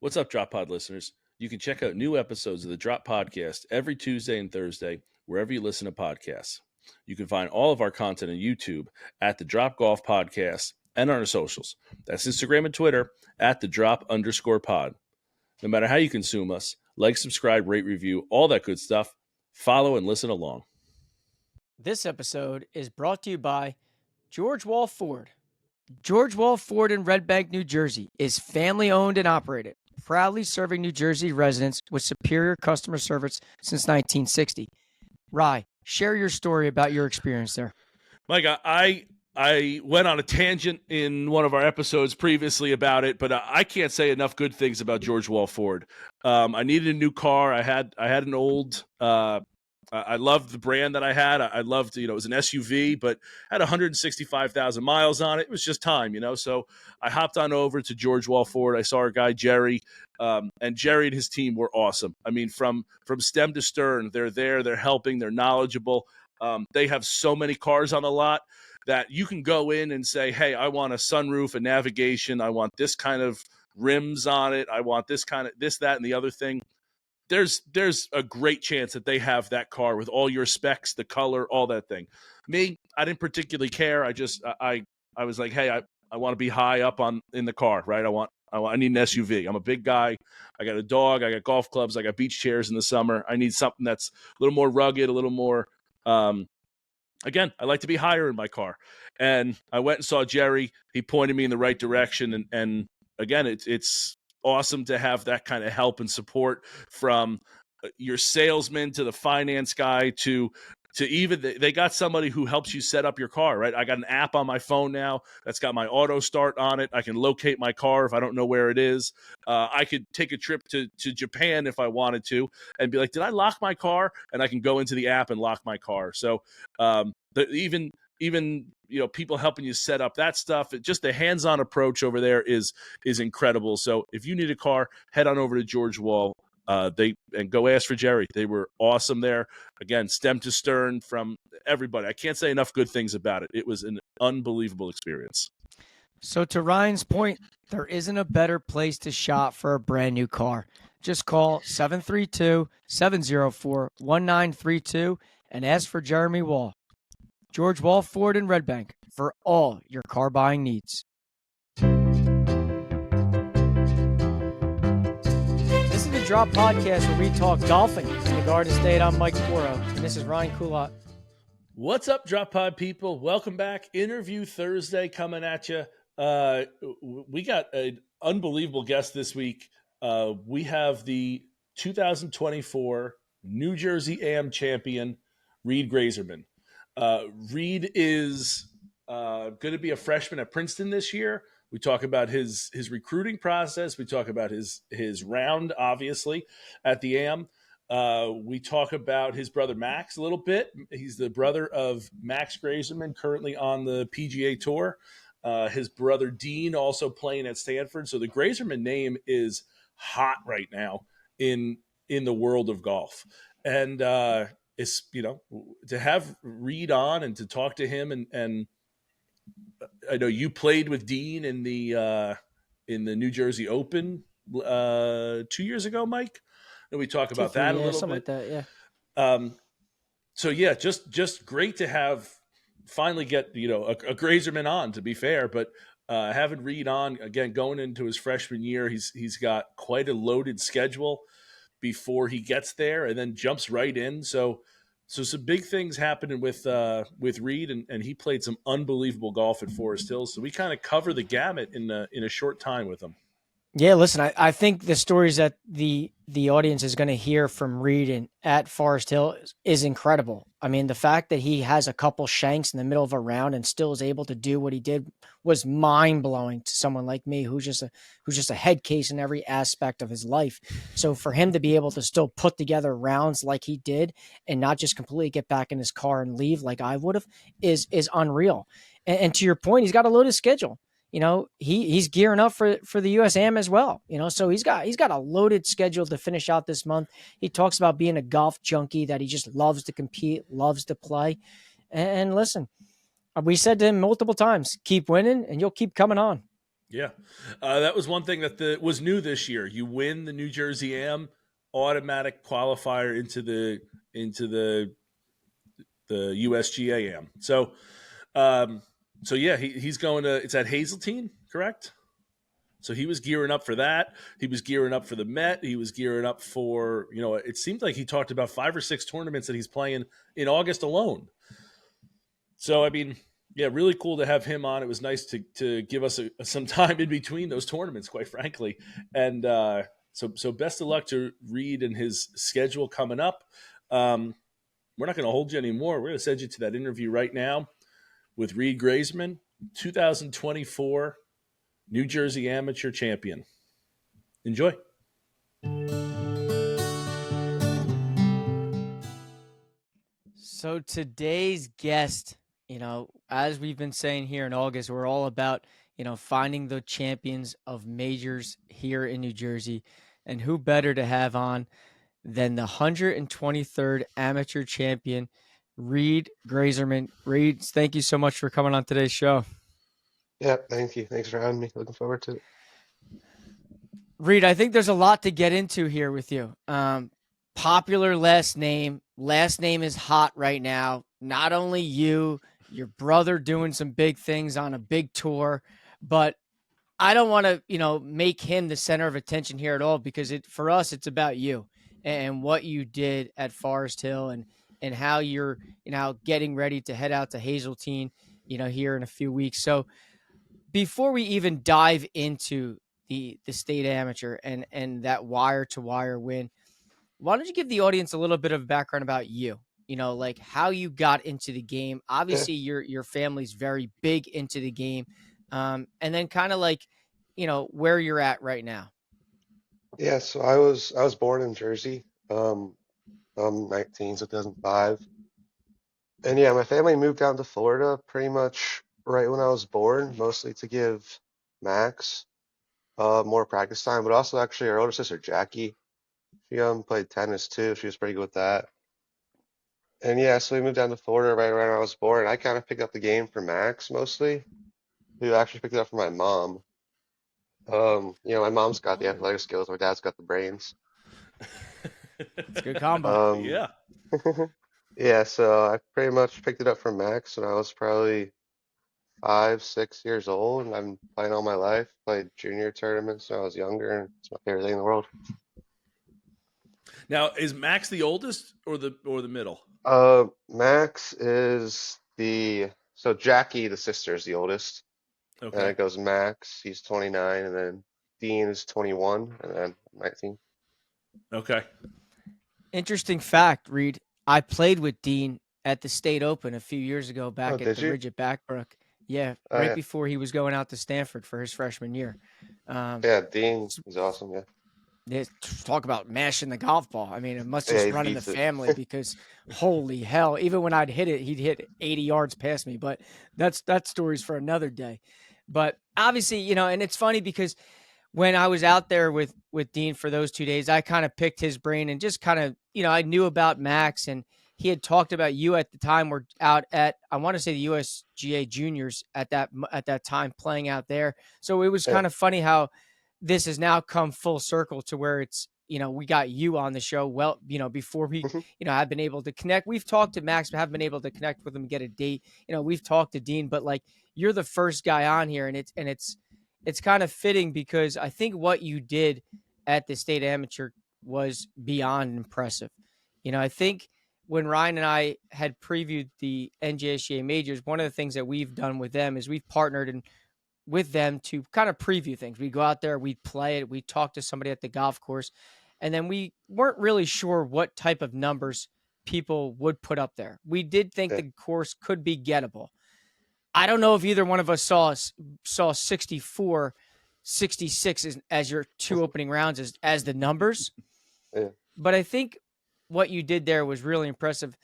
What's up, Drop Pod listeners? You can check out new episodes of the Drop Podcast every Tuesday and Thursday, wherever you listen to podcasts. You can find all of our content on YouTube at the Drop Golf Podcast and on our socials. That's Instagram and Twitter at the Drop_pod. No matter how you consume us, like, subscribe, rate, review, all that good stuff. Follow and listen along. This episode is brought to you by George Wall Ford. George Wall Ford in Red Bank, New Jersey is family owned and operated, proudly serving New Jersey residents with superior customer service since 1960. Rye, share your story about your experience there. Mike, I went on a tangent in one of our episodes previously about it, but I can't say enough good things about George Wall Ford. I needed a new car. I had an old. I loved the brand that I had. I loved, it was an SUV, but had 165,000 miles on it. It was just time, So I hopped on over to George Wall Ford. I saw our guy, Jerry, and Jerry and his team were awesome. I mean, from stem to stern, they're there, they're helping, they're knowledgeable. They have so many cars on the lot that you can go in and say, hey, I want a sunroof, a navigation. I want this kind of rims on it. I want this kind of this, that, and the other thing. There's a great chance that they have that car with all your specs, the color, all that thing. Me, I didn't particularly care. I was like, hey, I want to be high up in the car, right? I need an SUV. I'm a big guy. I got a dog. I got golf clubs. I got beach chairs in the summer. I need something that's a little more rugged, a little more. Again, I like to be higher in my car. And I went and saw Jerry. He pointed me in the right direction. And again, it's awesome to have that kind of help and support from your salesman to the finance guy to even they got somebody who helps you set up your car, right? I got an app on my phone now that's got my auto start on it. I can locate my car if I don't know where it is. I could take a trip to Japan if I wanted to and be like, did I lock my car? And I can go into the app and lock my car. So even people helping you set up that stuff, just the hands-on approach over there is incredible. So if you need a car, head on over to George Wall. And go ask for Jerry. They were awesome there. Again, stem to stern from everybody. I can't say enough good things about it. It was an unbelievable experience. So to Ryan's point, there isn't a better place to shop for a brand new car. Just call 732-704-1932 and ask for Jeremy Wall. George Wall Ford in Red Bank for all your car buying needs. This is the Drop Podcast where we talk golfing in the Garden State. I'm Mike Poro, and this is Ryan Coulott. What's up, Drop Pod people? Welcome back. Interview Thursday coming at you. We got an unbelievable guest this week. We have the 2024 New Jersey AM champion, Reed Greyserman. Reed is going to be a freshman at Princeton this year. We talk about his recruiting process. We talk about his round, obviously, at the AM. We talk about his brother Max a little bit. He's the brother of Max Greyserman, currently on the PGA Tour. His brother Dean also playing at Stanford. So the Greyserman name is hot right now in the world of golf. And it's, to have Reed on and to talk to him and I know you played with Dean in the New Jersey Open 2 years ago, Mike. And we talk about that a little something bit. like that, yeah. So yeah, just great to have finally get a Greyserman on. To be fair, but having Reed on again going into his freshman year, he's got quite a loaded schedule before he gets there, and then jumps right in. So some big things happening with Reed, and he played some unbelievable golf at Forest Hills. So we kind of cover the gamut in a short time with him. Yeah, listen, I think the stories that the audience is going to hear from Reed at Forest Hill is incredible. I mean, the fact that he has a couple shanks in the middle of a round and still is able to do what he did was mind-blowing to someone like me who's just a head case in every aspect of his life. So for him to be able to still put together rounds like he did and not just completely get back in his car and leave like I would have is unreal. And to your point, he's got a loaded schedule. He's gearing up for the US Am as well. So he's got a loaded schedule to finish out this month. He talks about being a golf junkie, that he just loves to compete, loves to play. And listen, we said to him multiple times, keep winning and you'll keep coming on. Yeah, that was one thing that was new this year. You win the New Jersey Am, automatic qualifier into the USGA Am. So yeah, he's going to. It's at Hazeltine, correct? So he was gearing up for that. He was gearing up for the Met. He was gearing up for, it seemed like he talked about 5 or 6 tournaments that he's playing in August alone. So, I mean, yeah, really cool to have him on. It was nice to give us some time in between those tournaments, quite frankly. And so best of luck to Reed and his schedule coming up. We're not going to hold you anymore. We're going to send you to that interview right now with Reed Greyserman, 2024 New Jersey Amateur Champion. Enjoy. So today's guest, as we've been saying here in August, we're all about, finding the champions of majors here in New Jersey. And who better to have on than the 123rd Amateur Champion, Reed Greyserman. Reed, thank you so much for coming on today's show. Yeah, thank you. Thanks for having me. Looking forward to it. Reed, I think there's a lot to get into here with you. Popular last name. Last name is hot right now. Not only you, your brother doing some big things on a big tour, but I don't want to, make him the center of attention here at all, because for us, it's about you and what you did at Forest Hill and how you're, getting ready to head out to Hazeltine, here in a few weeks. So before we even dive into the state amateur and that wire to wire win, why don't you give the audience a little bit of background about you? Like how you got into the game. Obviously, your family's very big into the game, and then kind of like, where you're at right now. Yeah, so I was born in Jersey. I'm 19, so 2005. And yeah, my family moved down to Florida pretty much right when I was born, mostly to give Max more practice time, but also actually our older sister Jackie. She played tennis too. She was pretty good with that. And yeah, so we moved down to Florida right around when I was born. I kind of picked up the game from Max mostly, who actually picked it up from my mom. My mom's got the athletic skills, my dad's got the brains. It's a good combo. Yeah. Yeah, so I pretty much picked it up from Max when I was probably 5, 6 years old, and I've been playing all my life. Played junior tournaments when I was younger, and it's my favorite thing in the world. Now, is Max the oldest or the middle? Max is so Jackie, the sister, is the oldest. Okay. And it goes Max, he's 29, and then Dean is 21, and then 19. Okay. Interesting fact, Reed. I played with Dean at the State Open a few years ago back at the Ridge at Backbrook. Yeah, right before he was going out to Stanford for his freshman year. Yeah, Dean, he's awesome, yeah. Yeah, talk about mashing the golf ball. I mean, it must just run in the family because holy hell, even when I'd hit it, he'd hit 80 yards past me. But that story's for another day. But obviously, and it's funny because when I was out there with Dean for those 2 days, I kind of picked his brain and just kind of, I knew about Max, and he had talked about you at the time. We're out at, I want to say the USGA juniors at that time playing out there. So it was kind of funny how this has now come full circle to where it's, we got you on the show. Well, before we, have been able to connect. We've talked to Max, but haven't been able to connect with him, get a date. We've talked to Dean, but like you're the first guy on here, and it's kind of fitting because I think what you did at the state amateur was beyond impressive. I think when Ryan and I had previewed the NJSGA majors, one of the things that we've done with them is we've partnered with them to kind of preview things. We go out there, we play it, we talk to somebody at the golf course, and then we weren't really sure what type of numbers people would put up there. We did think the course could be gettable. I don't know if either one of us saw 64, 66 as your 2 opening rounds as the numbers. Yeah. But I think what you did there was really impressive.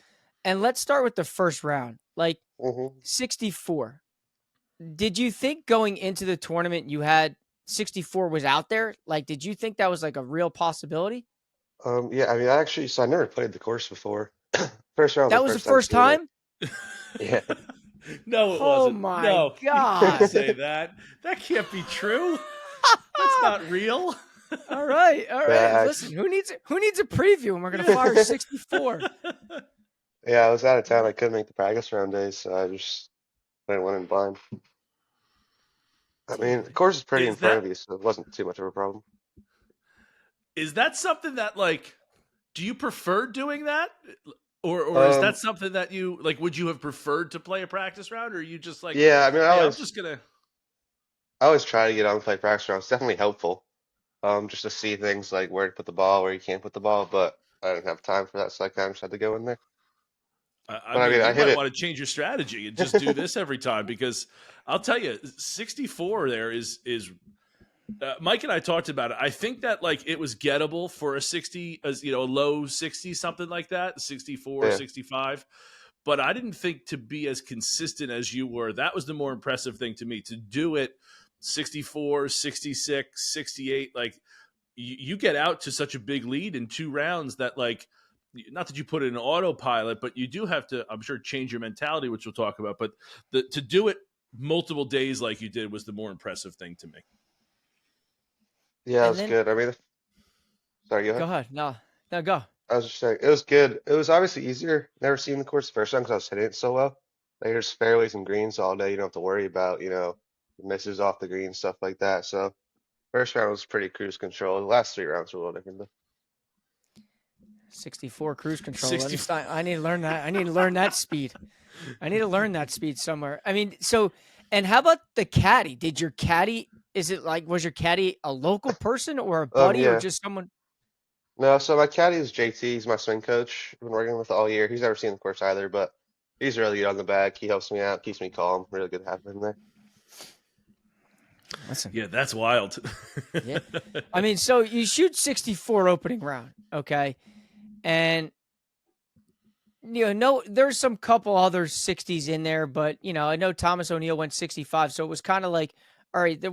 And let's start with the first round. Like 64. Did you think going into the tournament you had 64 was out there? Like, did you think that was like a real possibility? Yeah, I mean, I never played the course before. First round. That was the first time? Yeah. No, it Oh wasn't. my No, you can't God. say that. That can't be true. That's not real. All right, all right. Yeah, Listen, who needs a preview when we're gonna fire 64? yeah, I was out of town. I couldn't make the practice round days, so I just went in blind. I mean, the course is pretty in Is front of that you, so it wasn't too much of a problem. something that like? Do you prefer doing that, or is that Um, something that you like? Would you have preferred to play a practice round, or are you just like, yeah, I mean, hey, I'm just gonna? I always try to get on and play practice rounds. It's definitely helpful, just to see things like where to put the ball, where you can't put the ball, but I didn't have time for that, so I kind of just had to go in there. I But I mean, mean, I you hit might it. want to change your strategy and just do this every time because I'll tell you, 64 there is Mike and I talked about it. I think that like it was gettable for a 60, as a low 60, something like that, 64, Yeah, 65. But I didn't think to be as consistent as you were. That was the more impressive thing to me to do it 64, 66, 68. Like you get out to such a big lead in 2 rounds that like, not that you put it in autopilot, but you do have to, I'm sure, change your mentality, which we'll talk about. But to do it multiple days like you did was the more impressive thing to me. yeah, it And was then good. I mean, sorry, go go ahead. ahead. No, no, go. I was just saying, it was good. It was obviously easier. Never seen the course the first time because I was hitting it so well. Like, there's fairways and greens all day. You don't have to worry about, misses off the green, stuff like that. So first round was pretty cruise control. The last 3 rounds were a little different though. 64 cruise control. Let me 60. start. I need to learn that. I need to learn that speed. I need to learn that speed somewhere. I mean, so, and how about the caddy? Did your caddy, is it like, was your caddy a local person or a buddy or Yeah. just someone? No, so my caddy is JT. He's my swing coach. I've been working with all year. He's never seen the course either, but he's really good on the bag. He helps me out, keeps me calm. Really good to have him there. Listen, Yeah, that's wild. yeah. I mean, so you shoot 64 opening round, okay? And, no, there's some couple other 60s in there, but, I know Thomas O'Neill went 65. So it was kind of like, all right,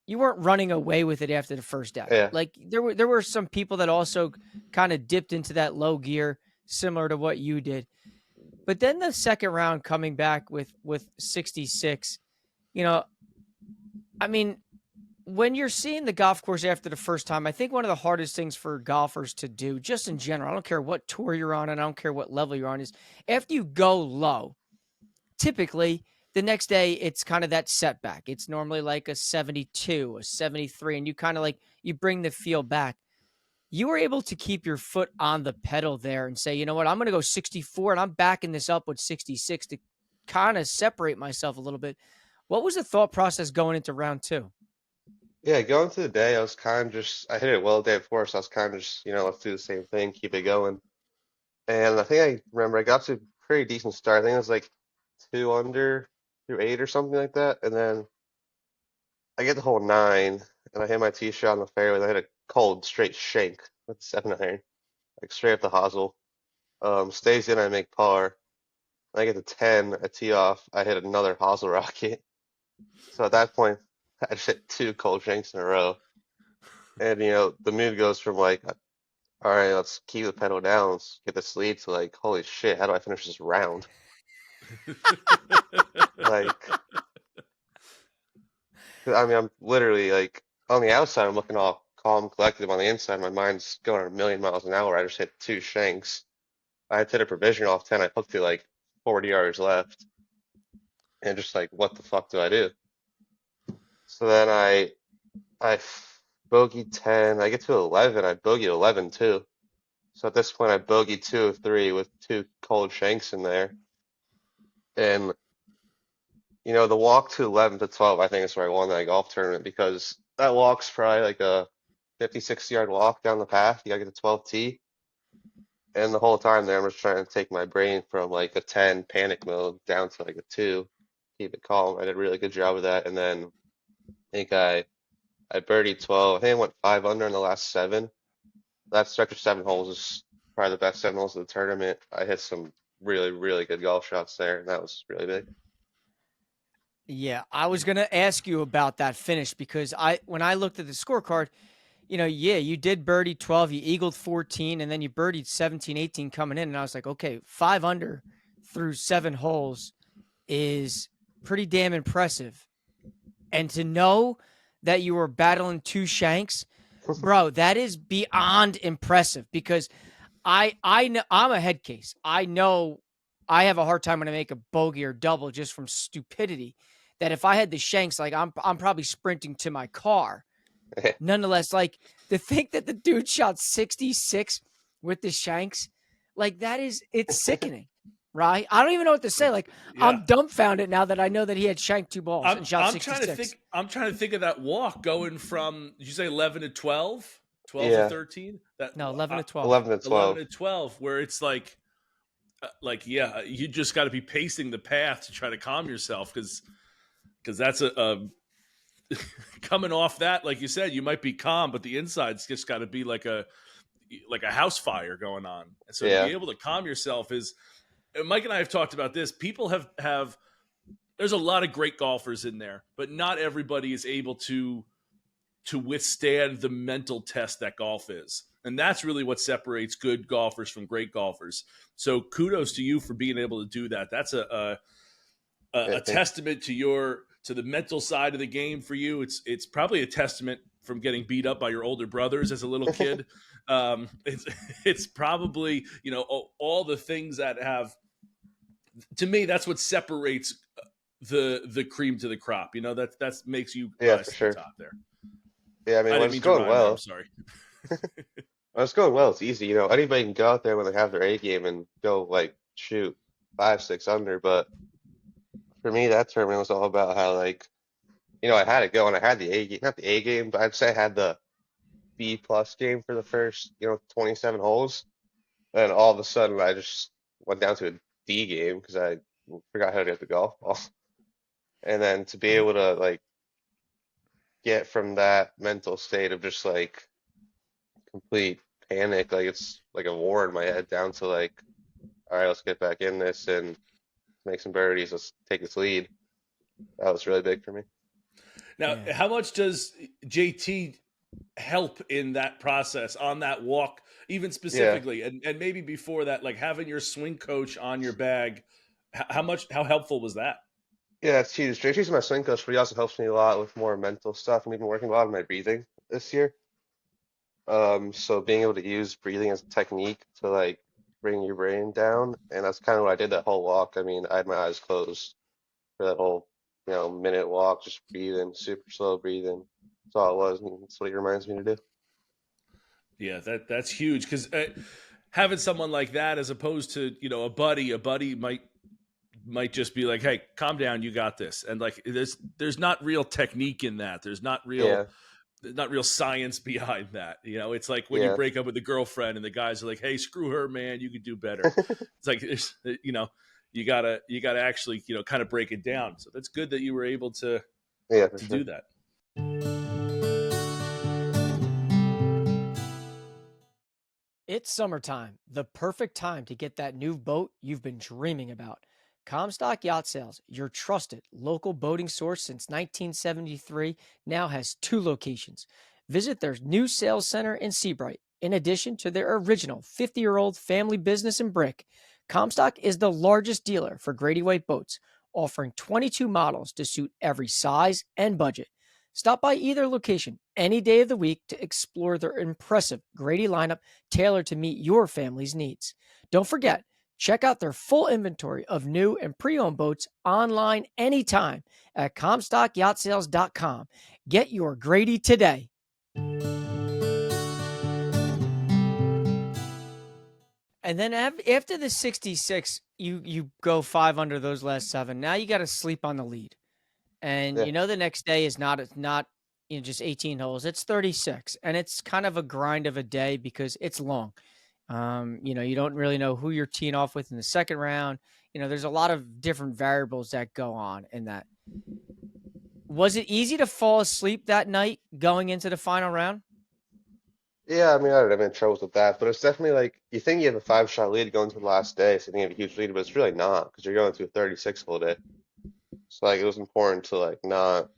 you weren't running away with it after the first deck. Yeah. Like there were some people that also kind of dipped into that low gear, similar to what you did. But then the second round coming back with 66, I mean, when you're seeing the golf course after the first time, I think one of the hardest things for golfers to do, just in general, I don't care what tour you're on and I don't care what level you're on, is after you go low, typically the next day it's kind of that setback. It's normally like a 72, a 73, and you kind of like, you bring the feel back. You were able to keep your foot on the pedal there and say, you know what, I'm going to go 64 and I'm backing this up with 66 to kind of separate myself a little bit. What was the thought process going into round two? Yeah, going through the day, I was kind of just, I hit it well the day before, so I was kind of just, let's do the same thing, keep it going. And I think I remember I got to a pretty decent start. I think it was like 2 under through 8 or something like that. And then I get to hole 9 and I hit my tee shot on the fairway. And I hit a cold straight shank with 7 iron, like straight up the hosel. Stays in, I make par. I get to 10, I tee off, I hit another hosel rocket. So at that point, I just hit 2 cold shanks in a row. And the mood goes from like, all right, let's keep the pedal down, let's get this lead, to like, holy shit, how do I finish this round? Like, I mean, I'm literally like on the outside, I'm looking all calm, collected. On the inside, my mind's going a million miles an hour. I just hit 2 shanks. I had to hit a provision off 10. I hooked it like 40 yards left, and just like, what the fuck do I do? So then I bogeyed 10. I get to 11. I bogeyed 11 too. So at this point, I bogeyed 2 of 3 with 2 cold shanks in there. And the walk to 11 to 12, I think is where I won that golf tournament, because that walk's probably like a 50, 60-yard walk down the path. You gotta get to 12 tee. And the whole time there, I'm just trying to take my brain from like a 10 panic mode down to like a 2, keep it calm. I did a really good job of that. And then I think I birdied 12. I think I went 5 under in the last 7. That stretch of 7 holes is probably the best 7 holes of the tournament. I hit some really, really good golf shots there, and that was really big. Yeah, I was going to ask you about that finish because when I looked at the scorecard, you did birdie 12, you eagled 14, and then you birdied 17, 18 coming in. And I was like, okay, 5 under through 7 holes is pretty damn impressive. And to know that you were battling two shanks, bro, that is beyond impressive, because I know I'm a head case. I know I have a hard time when I make a bogey or double just from stupidity, that if I had the shanks, like I'm probably sprinting to my car. Nonetheless, like, to think that the dude shot 66 with the shanks, like, it's sickening, right? I don't even know what to say. Like, Yeah. I'm dumbfounded now that I know that he had shanked two balls and shot 66. I'm trying to think of that walk going from, did you say 11 to 12? 12 Yeah. to 13? No, 11 to 12. 11 to 12. 11 to 12, where it's like, yeah, you just got to be pacing the path to try to calm yourself, because that's a coming off that, like you said, you might be calm, but the inside's just got to be like a house fire going on. And so to be able to calm yourself is, Mike and I have talked about this. People have there's a lot of great golfers in there, but not everybody is able to withstand the mental test that golf is. And that's really what separates good golfers from great golfers. So kudos to you for being able to do that. That's a testament to the mental side of the game for you. It's probably a testament from getting beat up by your older brothers as a little kid. It's probably, all the things that have, to me, that's what separates the cream to the crop. That makes you rise to the top there. Yeah, I mean, when it's going well, I'm sorry. When it's going well, it's easy. Anybody can go out there when they have their A game and go like shoot 5-6 under. But for me, that tournament was all about how, like, I had it going. I had the A game, not the A game, but I'd say I had the B plus game for the first 27 holes. And all of a sudden, I just went down to a D game because I forgot how to get the golf ball. And then to be able to, like, get from that mental state of just like complete panic, like it's like a war in my head, down to like, all right, let's get back in this and make some birdies, let's take this lead. That was really big for me. Now, how much does JT help in that process, on that walk, even specifically, and maybe before that, like having your swing coach on your bag, how helpful was that? Yeah, it's huge. JT's my swing coach, but he also helps me a lot with more mental stuff, and we've been working a lot on my breathing this year. So being able to use breathing as a technique to like bring your brain down, and that's kind of what I did that whole walk. I mean, I had my eyes closed for that whole minute walk, just breathing, super slow breathing. That's all it was, and that's what he reminds me to do. Yeah, that's huge, because having someone like that, as opposed to a buddy might just be like, hey, calm down, you got this. And like, there's not real technique in that. There's not real science behind that. It's like when you break up with a girlfriend and the guys are like, hey, screw her, man, you could do better. It's like, you gotta actually, kind of break it down. So that's good that you were able to do that. It's summertime, the perfect time to get that new boat you've been dreaming about. Comstock Yacht Sales, your trusted local boating source since 1973, now has 2 locations. Visit their new sales center in Seabright. In addition to their original 50-year-old family business in Brick, Comstock is the largest dealer for Grady White boats, offering 22 models to suit every size and budget. Stop by either location any day of the week to explore their impressive Grady lineup tailored to meet your family's needs. Don't forget, check out their full inventory of new and pre-owned boats online anytime at ComstockYachtSales.com. Get your Grady today. And then after the 66, you go 5 under those last 7. Now you got to sleep on the lead. And the next day is not just 18 holes. It's 36, and it's kind of a grind of a day because it's long. You don't really know who you're teeing off with in the second round. There's a lot of different variables that go on in that. Was it easy to fall asleep that night going into the final round? Yeah, I mean, I don't have any troubles with that, but it's definitely like, you think you have a 5-shot lead going to the last day, so you think you have a huge lead, but it's really not, because you're going to a 36 hole day. So like, it was important to like not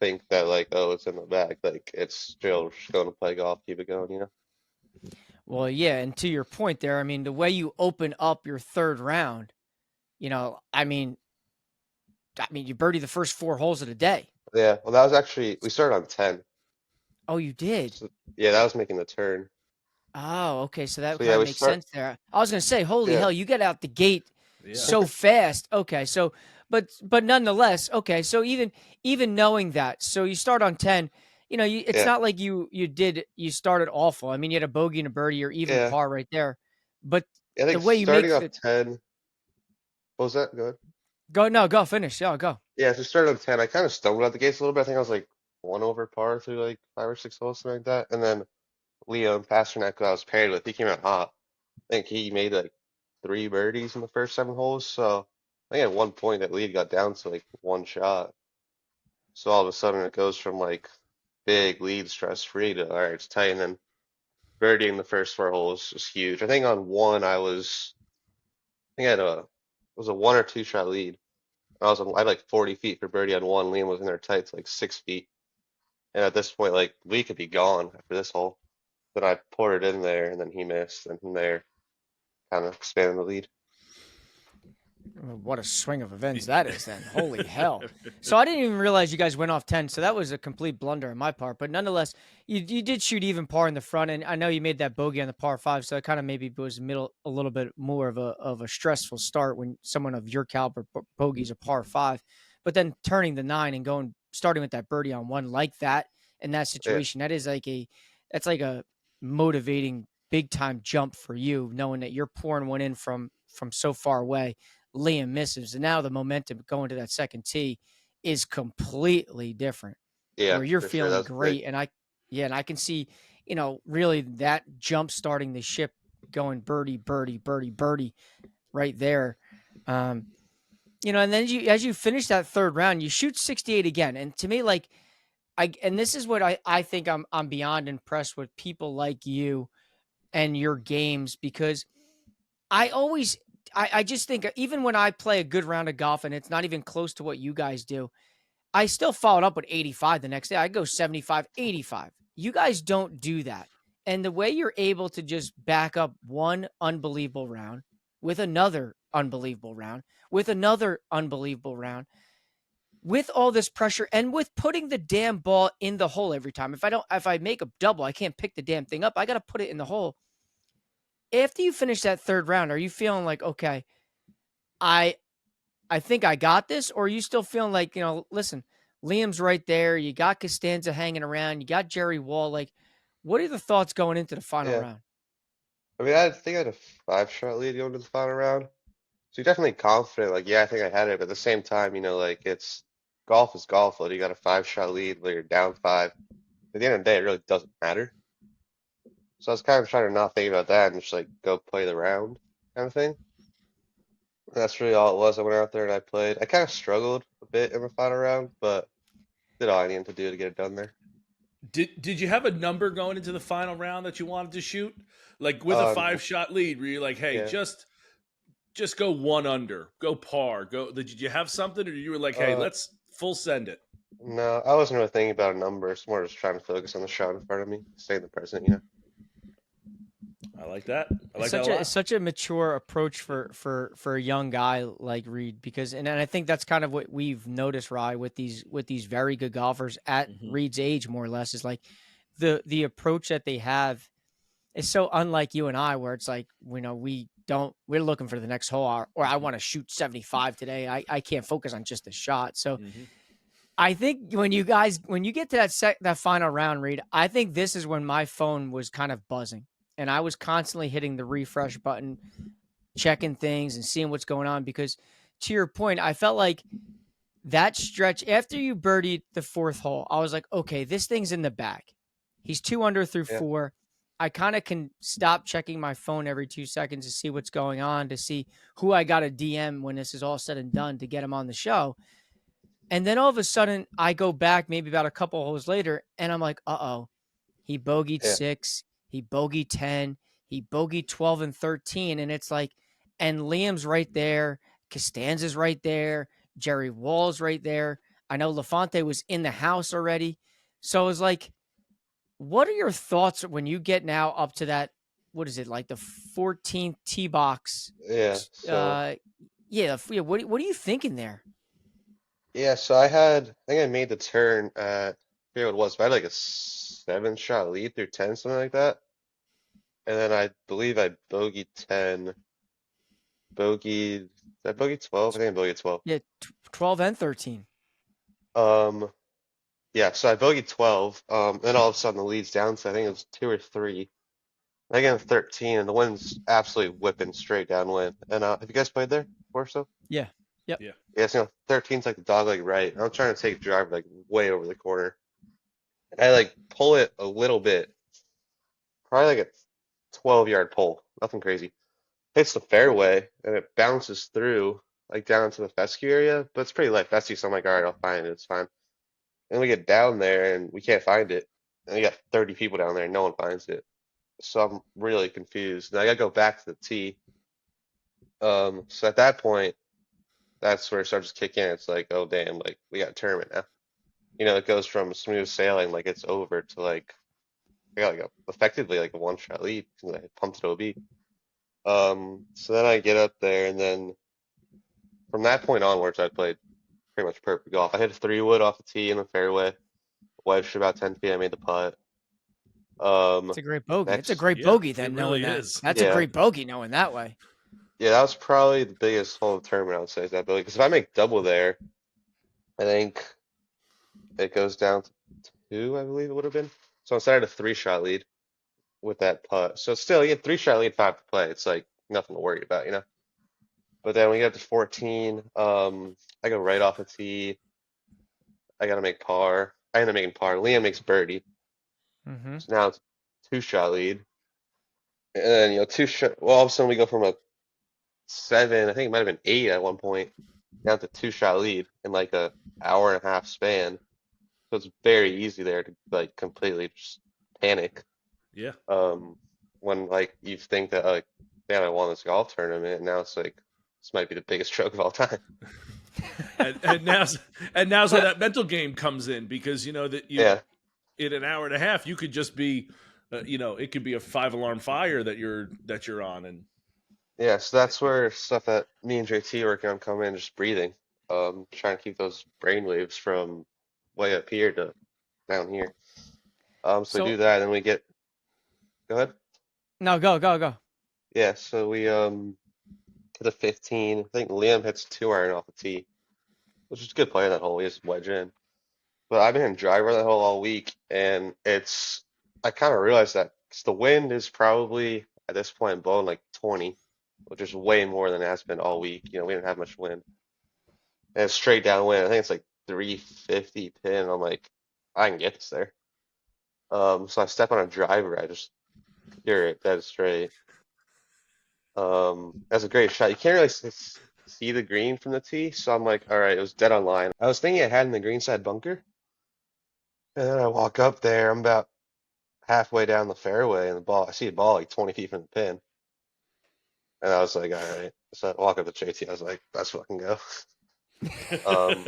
think that like, oh, it's in the bag. Like, it's still just going to play golf, keep it going. Well, yeah, and to your point there, I mean, the way you open up your third round, I mean, I mean, you birdied the first 4 holes of the day. Yeah, well, that was actually we started on 10. Oh, you did? So, yeah, that was making the turn. Oh, okay. So that So kind yeah, of we makes start. sense there. I was gonna say, holy Yeah, hell, you get out the gate Yeah. so fast. Okay, so but nonetheless, okay. So even knowing that, so you start on 10. You know, it's yeah, not like you started awful. I mean, you had a bogey and a birdie or even yeah. par right there. But I the think way you starting make off the 10. What was that? Go ahead. go finish. Yeah, go. Yeah, so started on 10. I kind of stumbled out the gates a little bit. I think I was like 1 over par through like 5 or 6 holes, something like that. And then Liam Pasternak, who I was paired with, he came out hot. I think he made like 3 birdies in the first 7 holes. So I think at one point that lead got down to like 1 shot. So all of a sudden it goes from like big lead stress free to all right, it's tight. And then birdieing the first 4 holes was huge. I think on one I think I had it was a 1 or 2 shot lead. I had like 40 feet for birdie on one. Liam was in there tight to like 6 feet. And at this point, like we could be gone after this hole. Then I poured it in there, and then he missed, and from there, kind of expanded the lead. What a swing of events that is then. Holy hell. So I didn't even realize you guys went off 10. So that was a complete blunder on my part. But nonetheless, you did shoot even par in the front. And I know you made that bogey on the par 5. So it kind of maybe was a little bit more of a stressful start when someone of your caliber bogeys a par 5. But then turning the 9 and starting with that birdie on 1 like that in that Yeah, situation, that's like a motivating big time jump for you, knowing that you're pouring one in from so far away. Liam misses, and now the momentum going to that second tee is completely different. yeah, Where you're for sure. That feeling was big. great, and I can see, really that jump starting the ship, going birdie, birdie, birdie, birdie, right there. Um, and then as you finish that third round, you shoot 68 again, and to me, like and this is what I think I'm beyond impressed with people like you and your games because I always, I just think even when I play a good round of golf and it's not even close to what you guys do, I still followed up with 85 the next day. I go 75, 85. You guys don't do that. And the way you're able to just back up one unbelievable round with another unbelievable round, with another unbelievable round, with all this pressure and with putting the damn ball in the hole every time. If I make a double, I can't pick the damn thing up. I got to put it in the hole. After you finish that third round, are you feeling like, okay, I I think I got this, or are you still feeling like, listen, Liam's right there. You got Costanza hanging around. You got Jerry Wall. Like, what are the thoughts going into the final Yeah, round? I mean, I think I had a 5 shot lead going to the final round. So you're definitely confident. Like, yeah, I think I had it, but at the same time, like it's golf is golf. Like, you got a 5 shot lead, where you're down 5. At the end of the day, it really doesn't matter. So I was kind of trying to not think about that and just like go play the round kind of thing. And that's really all it was. I went out there and I played. I kind of struggled a bit in the final round, but did all I needed to do to get it done there. Did you have a number going into the final round that you wanted to shoot? Like with a Um, 5 shot lead, where you're like, hey, yeah. just go 1 under, go par, go. Did you have something, or you were like, hey, Uh, let's full send it? no, I wasn't really thinking about a number. It's more just trying to focus on the shot in front of me, stay in the present. I like that. I It's like that a lot. such a mature approach for a young guy like Reed because and I think that's kind of what we've noticed, Rye, with these very good golfers at Hmm. Reed's age, more or less, is like the approach that they have is so unlike you and I, where it's like, we're looking for the next hole or I want to shoot 75 today. I can't focus on just the shot. So Hmm. I think when you get to that final round, Reed, I think this is when my phone was kind of buzzing and I was constantly hitting the refresh button, checking things and seeing what's going on. Because to your point, I felt like that stretch after you birdied the fourth hole, I was like, okay, this thing's in the bag. He's 2 under through Yeah, 4. I kind of can stop checking my phone every 2 seconds to see what's going on, to see who I got a DM when this is all said and done to get him on the show. And then all of a sudden, I go back maybe about a couple holes later, and I'm like, uh-oh, he bogeyed yeah, 6, he bogeyed 10, he bogeyed 12 and 13. And it's like, and Liam's right there, Costanza's right there, Jerry Wall's right there. I know LaFonte was in the house already. So it was like, what are your thoughts when you get now up to that, what is it, like the 14th tee box? yeah. So Uh, yeah, what are you thinking there? Yeah, so I think I made the turn at, I forget what it was, but I had like a 7-shot lead through 10, something like that. And then I believe I bogeyed 10, did I bogey 12? I think I bogeyed 12. Yeah, 12 and 13. Um, yeah, so I bogeyed 12. Then all of a sudden the lead's down to I think it was 2 or 3. I get 13, and the wind's absolutely whipping straight downwind. And have you guys played there before? So Yeah. Yep. Yeah. yeah, so 13's like the dog leg right. I'm trying to take a drive like way over the corner. I like pull it a little bit, probably like a 12-yard pull, nothing crazy. Hits the fairway and it bounces through like down to the fescue area, but it's pretty light fescue, so I'm like, all right, I'll find it, it's fine. And we get down there and we can't find it. And we got 30 people down there and no one finds it. So I'm really confused. And I gotta go back to the tee. So at that point, that's where it starts to kick in. It's like, oh damn, like we got a tournament now. It goes from smooth sailing, like it's over, to like I got like effectively like a 1-shot lead because I pumped it OB. So then I get up there, and then from that point onwards, I played pretty much perfect golf. I hit a 3-wood off the tee in the fairway, wedged about 10 feet. I made the putt. It's a great bogey. It's a Next, great Yeah, bogey it then, really knowing that. is. That's a yeah, great bogey knowing that way. yeah, that was probably the biggest hole of the tournament, I would say, is that bogey. Because if I make double there, I think it goes down to 2, I believe it would have been. So instead I had a 3-shot lead with that putt. So still, you get 3-shot lead, 5 to play. It's like nothing to worry about. But then when you get to 14, I go right off the tee. I gotta make par. I end up making par. Liam makes birdie. Mm-hmm. So now it's 2-shot lead. And then, 2-shot, well, all of a sudden we go from a 7, I think it might have been 8 at one point, down to 2-shot lead in like a hour and a half span. So it's very easy there to like completely just panic. Yeah. When like you think that like, damn, I won this golf tournament, and now it's like this might be the biggest stroke of all time. and now's where that mental game comes in, because that Yeah, in an hour and a half you could just be it could be a 5-alarm fire that you're on. And yeah. So that's where stuff that me and JT are working on come in, just breathing, trying to keep those brain waves from way up here to down here. So we So do that, and then we get. Go ahead. no, go. Yeah. So we hit a 15. I think Liam hits 2-iron off the tee, which is a good play in that hole. He just wedge in. But I've been hitting driver that hole all week, and I kind of realized that 'cause the wind is probably at this point blowing like 20, which is way more than it has been all week. We didn't have much wind. And it's straight downwind. I think it's like 350 pin. I'm like, I can get this there. So I step on a driver. I just clear it dead straight. That's a great shot. You can't really see the green from the tee, so I'm like, all right, it was dead on line. I was thinking I had in the green side bunker. And then I walk up there. I'm about halfway down the fairway, and I see a ball like 20 feet from the pin. And I was like, all right. So I walk up to JT. I was like, let's fucking go. Um,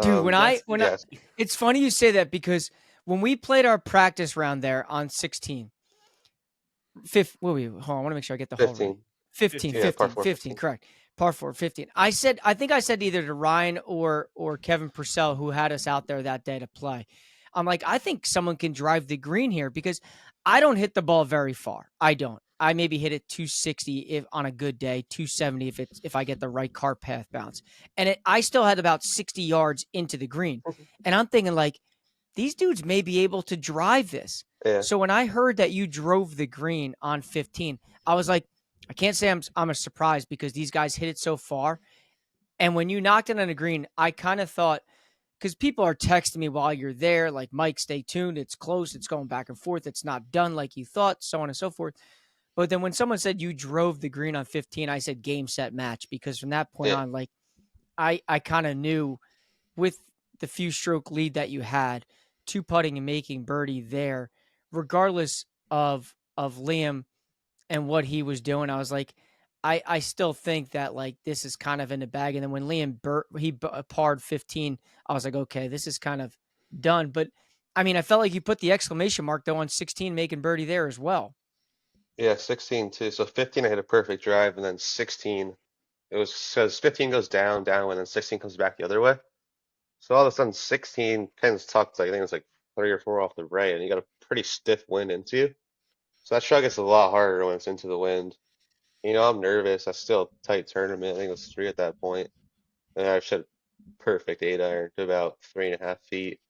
Dude, yes, it's funny you say that, because when we played our practice round there on 16, hold on, I want to make sure I get the whole 15. right. 15, Yeah, par 15, four, 15, 15. correct. Par 4, 15. I think I said either to Ryan or Kevin Purcell, who had us out there that day to play. I'm like, I think someone can drive the green here, because I don't hit the ball very far. I don't. I maybe hit it 260 if on a good day, 270 if I get the right car path bounce. And I still had about 60 yards into the green. And I'm thinking like, these dudes may be able to drive this. Yeah, So when I heard that you drove the green on 15, I was like, I can't say I'm a surprise, because these guys hit it so far. And when you knocked it on the green, I kind of thought, because people are texting me while you're there, like, Mike, stay tuned. It's close. It's going back and forth. It's not done like you thought, so on and so forth. But then when someone said you drove the green on 15, I said game, set, match, because from that point yeah, on, like, I kind of knew with the few stroke lead that you had, 2-putting and making birdie there, regardless of Liam and what he was doing, I was like, I still think that like this is kind of in the bag. And then when Liam parred 15, I was like, okay, this is kind of done. But I mean, I felt like you put the exclamation mark though on 16 making birdie there as well. yeah. 16 too. So 15, I hit a perfect drive, and then 16, It was because 15 goes downwind, and 16 comes back the other way. So all of a sudden, 16 pins tucked, like I think it's like 3 or 4 off the right, and you got a pretty stiff wind into you. So that shot gets a lot harder when it's into the wind. I'm nervous. I still a tight tournament. I think it was 3 at that point, and I shot a perfect 8-iron to about 3.5 feet.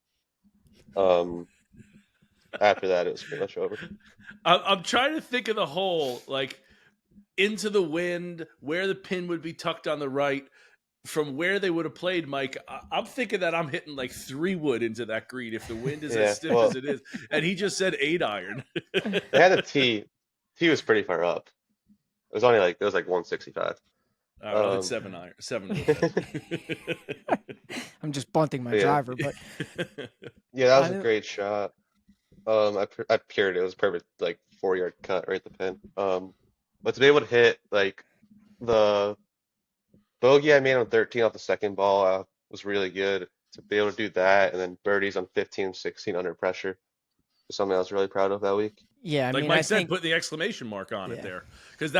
After that, it was pretty much over. I'm trying to think of the hole, like into the wind, where the pin would be tucked on the right, from where they would have played, Mike. I'm thinking that I'm hitting like 3-wood into that green if the wind is as stiff as it is. And he just said 8-iron. They had a tee. Tee was pretty far up. It was only like 165. I'll hit 7-iron. 7-wood. I'm just bunting my driver, but yeah, that was a great shot. I pured it. It was perfect, like 4-yard cut right at the pin. But to be able to hit like the bogey I made on 13 off the second ball was really good. To be able to do that and then birdies on 15 and 16 under pressure was something I was really proud of that week. Yeah, I like mean, Mike I said, think, put the exclamation mark on it there, because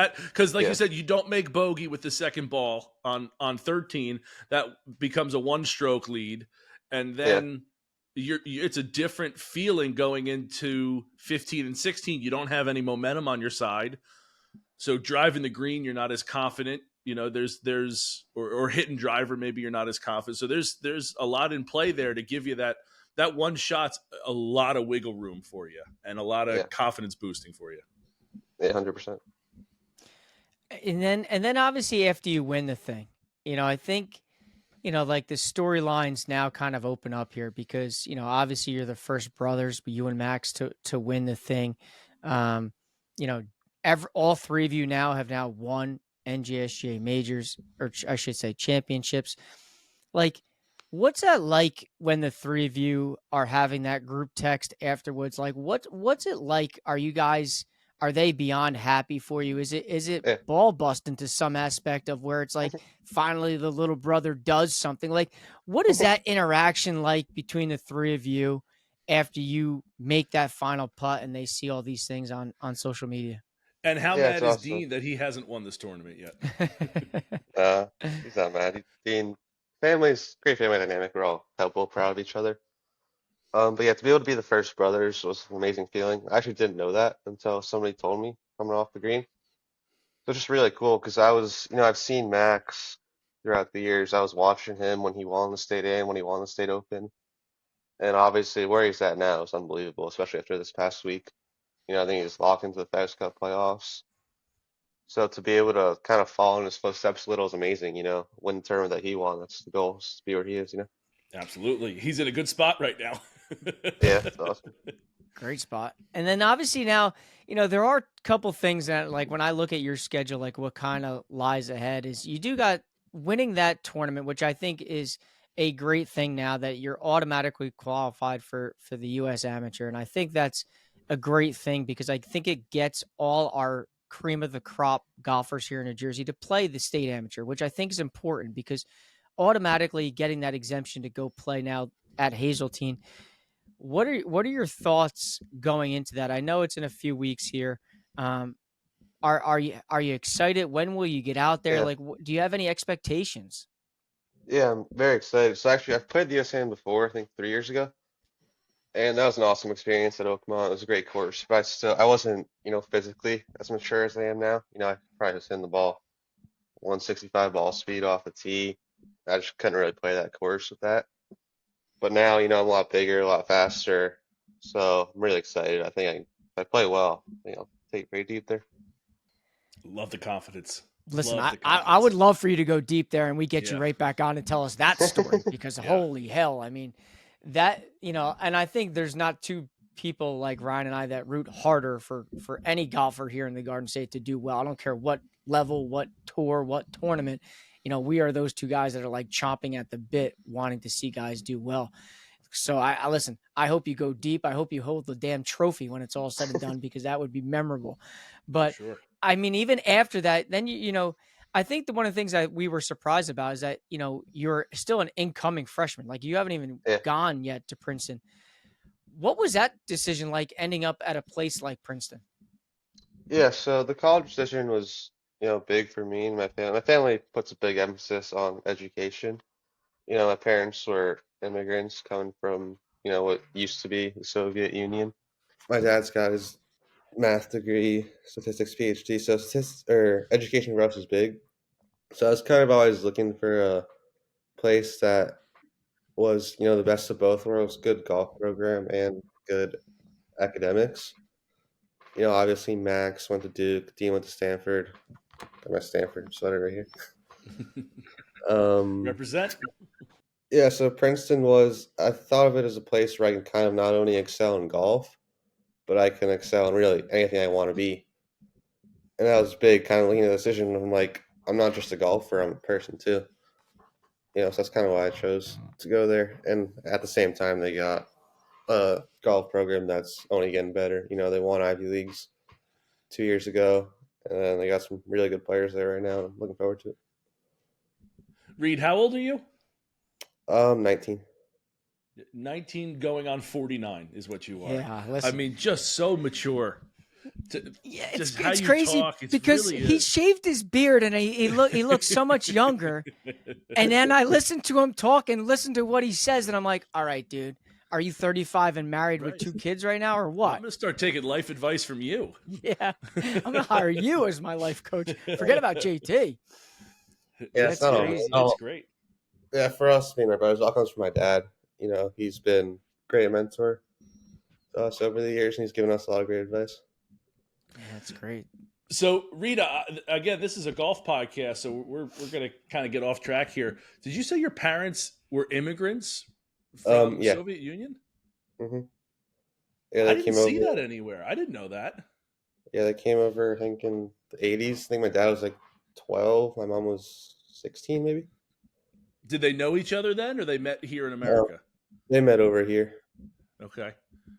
like you said, you don't make bogey with the second ball on 13. That becomes a 1-stroke lead, and then it's a different feeling going into 15 and 16. You don't have any momentum on your side, so driving the green, you're not as confident. There's or hitting driver, maybe you're not as confident. So there's a lot in play there to give you that one shot's a lot of wiggle room for you and a lot of confidence boosting for you. 100%. And then obviously after you win the thing, I think, like the storylines now kind of open up here because, obviously you're the first brothers, but you and Max to win the thing. All 3 of you have won NJSGA majors, or I should say championships. Like, what's that like when the 3 of you are having that group text afterwards? Like, what's it like? Are they beyond happy for you? Is it ball busting to some aspect of where it's like finally the little brother does something? Like, what is that interaction like between the 3 of you after you make that final putt and they see all these things on social media? And how mad is Dean that he hasn't won this tournament yet? He's not mad. Dean, great family dynamic. We're all helpful, proud of each other. But yeah, to be able to be the first brothers was an amazing feeling. I actually didn't know that until somebody told me coming off the green. So it's just really cool because I've seen Max throughout the years. I was watching him when he won the state A and when he won the state open. And obviously where he's at now is unbelievable, especially after this past week. I think he's locked into the FedEx Cup playoffs. So to be able to kind of follow in his footsteps a little is amazing, win the tournament that he won. That's the goal, is to be where he is, Absolutely. He's in a good spot right now. Yeah, that's awesome. Great spot. And then obviously now, there are a couple things that, like, when I look at your schedule, like what kind of lies ahead is you do got winning that tournament, which I think is a great thing now that you're automatically qualified for the U.S. Amateur. And I think that's a great thing because I think it gets all our cream of the crop golfers here in New Jersey to play the state amateur, which I think is important because automatically getting that exemption to go play now at Hazeltine. What are your thoughts going into that? I know it's in a few weeks here. Are you excited? When will you get out there? Yeah. Like, do you have any expectations? Yeah, I'm very excited. So actually, I've played the USAM before, I think 3 years ago. And that was an awesome experience at Oakmont. It was a great course, but I wasn't, physically as mature as I am now. I probably just hitting the ball 165 ball speed off the tee. I just couldn't really play that course with that. But now, I'm a lot bigger, a lot faster. So I'm really excited. I think if I play well, I'll take it pretty deep there. Love the confidence. Listen, I would love for you to go deep there and we get you right back on and tell us that story because holy hell, I mean, that, and I think there's not two people like Ryan and I that root harder for any golfer here in the Garden State to do well. I don't care what level, what tour, what tournament, we are those two guys that are like chomping at the bit wanting to see guys do well. So I listen, I hope you go deep. I hope you hold the damn trophy when it's all said and done because that would be memorable. But sure. I mean, even after that, then, I think one of the things that we were surprised about is that, you're still an incoming freshman. Like you haven't even gone yet to Princeton. What was that decision like ending up at a place like Princeton? Yeah, so the college decision was big for me and my family. My family puts a big emphasis on education. My parents were immigrants coming from, what used to be the Soviet Union. My dad's got his math degree, statistics PhD, so education for us is big. So I was kind of always looking for a place that was, the best of both worlds, good golf program and good academics. Obviously Max went to Duke, Dean went to Stanford. Got my Stanford sweater right here. Represent. Yeah, so I thought of it as a place where I can kind of not only excel in golf, but I can excel in really anything I want to be. And that was big, kind of looking at the decision. I'm like, I'm not just a golfer, I'm a person too. So that's kind of why I chose to go there. And at the same time, they got a golf program that's only getting better. They won Ivy Leagues 2 years ago, and then they got some really good players there right now. I'm looking forward to it. Reed, how old are you? 19. 19 going on 49 is what you are. Yeah, listen. I mean, just so mature. Yeah, it's how you crazy talk, because really he is. shaved his beard and he looks so much younger. And then I listen to him talk and listen to what he says, and I'm like, all right, dude, are you 35 and married with 2 kids right now, or I'm what? gonna start taking life advice from you. Yeah, I'm gonna hire you as my life coach. Forget about JT. Yeah, That's crazy. It's great. Yeah, for us, me and my brothers, it all comes from my dad. He's been a great mentor to us over the years, and he's given us a lot of great advice. Yeah, that's great. So, Rita, again, this is a golf podcast, so we're going to kind of get off track here. Did you say your parents were immigrants from the Soviet Union? Mm-hmm. Yeah, I didn't see that anywhere. I didn't know that. Yeah, they came over, I think, in the 80s. I think my dad was like 12. My mom was 16, maybe. Did they know each other then, or they met here in America? They met over here. Okay.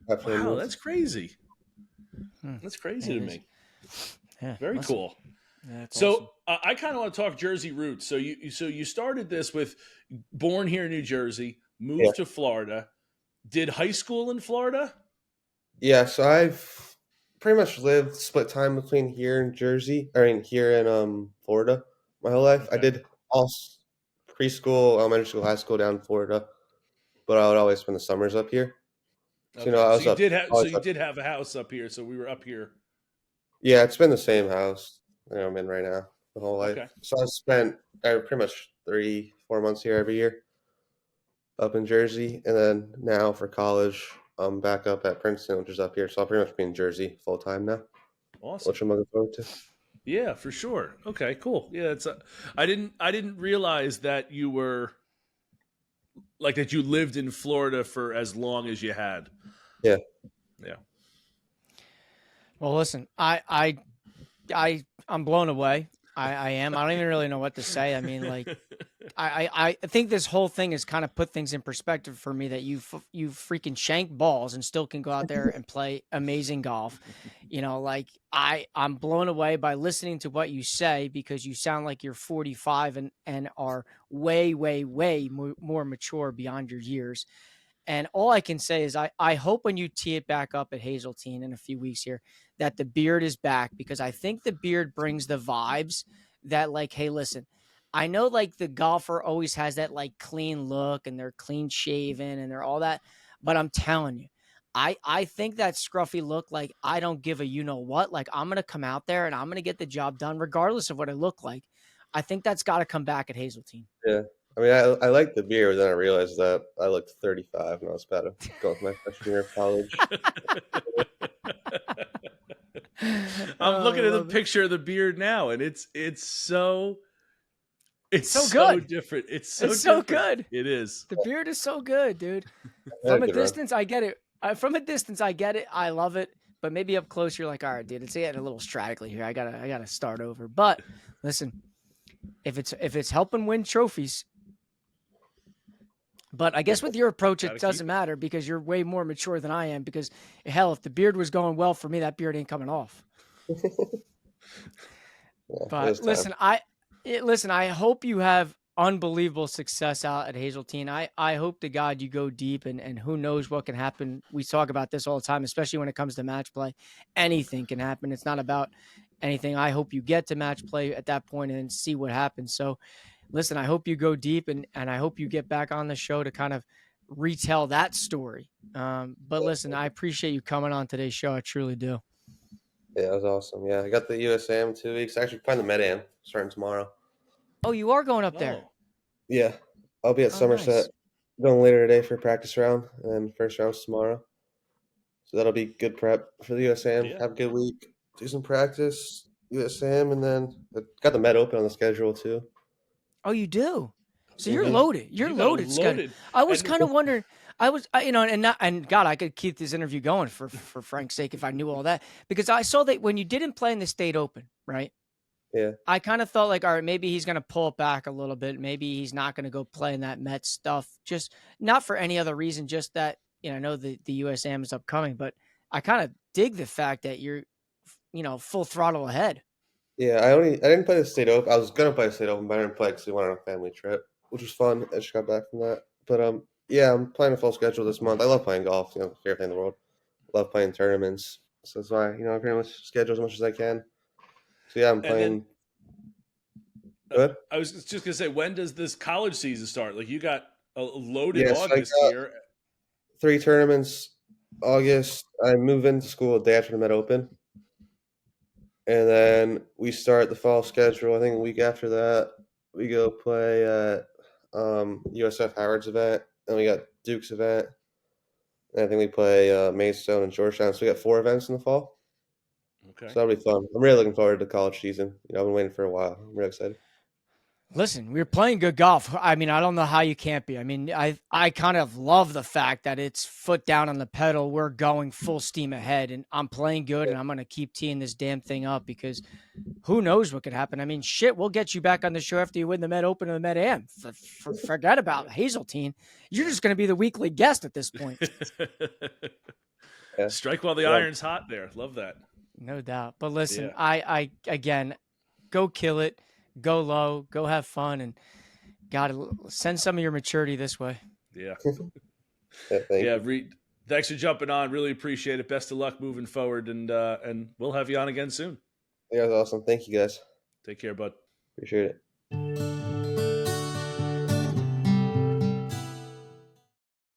Wow, wow, that's crazy. That's crazy to me. Yeah, very cool. Yeah, so awesome. I kind of want to talk Jersey roots. So you started this with born here in New Jersey, moved to Florida, did high school in Florida. Yeah, so I've pretty much lived split time between here in here in Florida my whole life. Okay. I did all preschool, elementary school, high school down in Florida, but I would always spend the summers up here. Okay. So you did have a house up here. So we were up here. Yeah, it's been the same house I'm in right now the whole life. Okay. So I spent pretty much 3-4 months here every year up in Jersey, and then now for college, I'm back up at Princeton, which is up here. So I'll pretty much be in Jersey full time now. Awesome. Which I'm looking forward to. Yeah, for sure. Okay, cool. Yeah, I didn't realize that you were that you lived in Florida for as long as you had. Yeah. Yeah. Well, listen, I'm blown away. I am. I don't even really know what to say. I mean, I think this whole thing has kind of put things in perspective for me, that you freaking shank balls and still can go out there and play amazing golf. I'm blown away by listening to what you say, because you sound like you're 45 and are way, way, way more mature beyond your years. And all I can say is I hope when you tee it back up at Hazeltine in a few weeks here, that the beard is back, because I think the beard brings the vibes that hey, listen, I know the golfer always has that clean look and they're clean shaven and they're all that. But I'm telling you, I think that scruffy look, I don't give a what, I'm going to come out there and I'm going to get the job done regardless of what I look like. I think that's got to come back at Hazeltine. Yeah. I mean, I like the beer, but then I realized that I looked 35 and I was about to go with my freshman year of college. I'm looking at the picture of the beard now, and it's so good. Different. It's so good. It is. The beard is so good, dude. From a distance, I get it. From a distance, I get it. I love it. But maybe up close, you're like, all right, dude, it's getting a little straggly here. I gotta start over. But listen, if it's helping win trophies. But I guess with your approach, it doesn't matter, because you're way more mature than I am. Because hell, if the beard was going well for me, that beard ain't coming off. But listen, I hope you have unbelievable success out at Hazeltine. I hope to God you go deep, and who knows what can happen. We talk about this all the time, especially when it comes to match play. Anything can happen. It's not about anything. I hope you get to match play at that point and see what happens. So listen, I hope you go deep, and I hope you get back on the show to kind of retell that story. But listen, I appreciate you coming on today's show. I truly do. Yeah, it was awesome. Yeah, I got the USAM in 2 weeks. Actually, playing the Med-Am starting tomorrow. Oh, you are going up there? Oh, Yeah, I'll be at Oh, Somerset nice. going later today for practice round, and then first round's tomorrow. So that'll be good prep for the USAM. Yeah. Have a good week. Do some practice, USAM, and then I got the Med Open on the schedule too. Oh, you do? So you're Mhm. loaded. You're You got loaded, Scott. I was And- kind of wondering. And God, I could keep this interview going for Frank's sake if I knew all that, because I saw that when you didn't play in the State Open, right? Yeah. I kind of thought like, all right, maybe he's going to pull it back a little bit. Maybe he's not going to go play in that Mets stuff. Just not for any other reason, just that, I know the USAM is upcoming, but I kind of dig the fact that you're, full throttle ahead. Yeah, I didn't play the State Open. I was gonna play the State Open, but I didn't play because we went on a family trip, which was fun. I just got back from that. But yeah, I'm playing a full schedule this month. I love playing golf. Favorite thing in the world. Love playing tournaments. So that's why I pretty much schedule as much as I can. So yeah, I'm And playing. then- Good. I was just gonna say, when does this college season start? Like, you got a loaded Yes, I August got- here. 3 tournaments. August. I move into school a day after the Med Open, and then we start the fall schedule. I think a week after that, we go play at USF Howard's event, and we got Duke's event. And I think we play Maidstone and Georgetown. So we got 4 events in the fall. Okay. So that'll be fun. I'm really looking forward to college season. I've been waiting for a while. I'm really excited. Listen, we're playing good golf. I mean, I don't know how you can't be. I mean, I kind of love the fact that it's foot down on the pedal. We're going full steam ahead, and I'm playing good, and I'm going to keep teeing this damn thing up because who knows what could happen. I mean, shit, we'll get you back on the show after you win the Med Open or the Med Am. Forget about Hazeltine. You're just going to be the weekly guest at this point. Yeah. Strike while the Yeah. iron's hot there. Love that. No doubt. But listen, Yeah. I again, go kill it. Go low, go have fun, and God, send some of your maturity this way. Yeah. Yeah, thank Yeah, you. Reed, thanks for jumping on. Really appreciate it. Best of luck moving forward, and we'll have you on again soon. You guys are awesome. Thank you guys. Take care, bud. Appreciate it.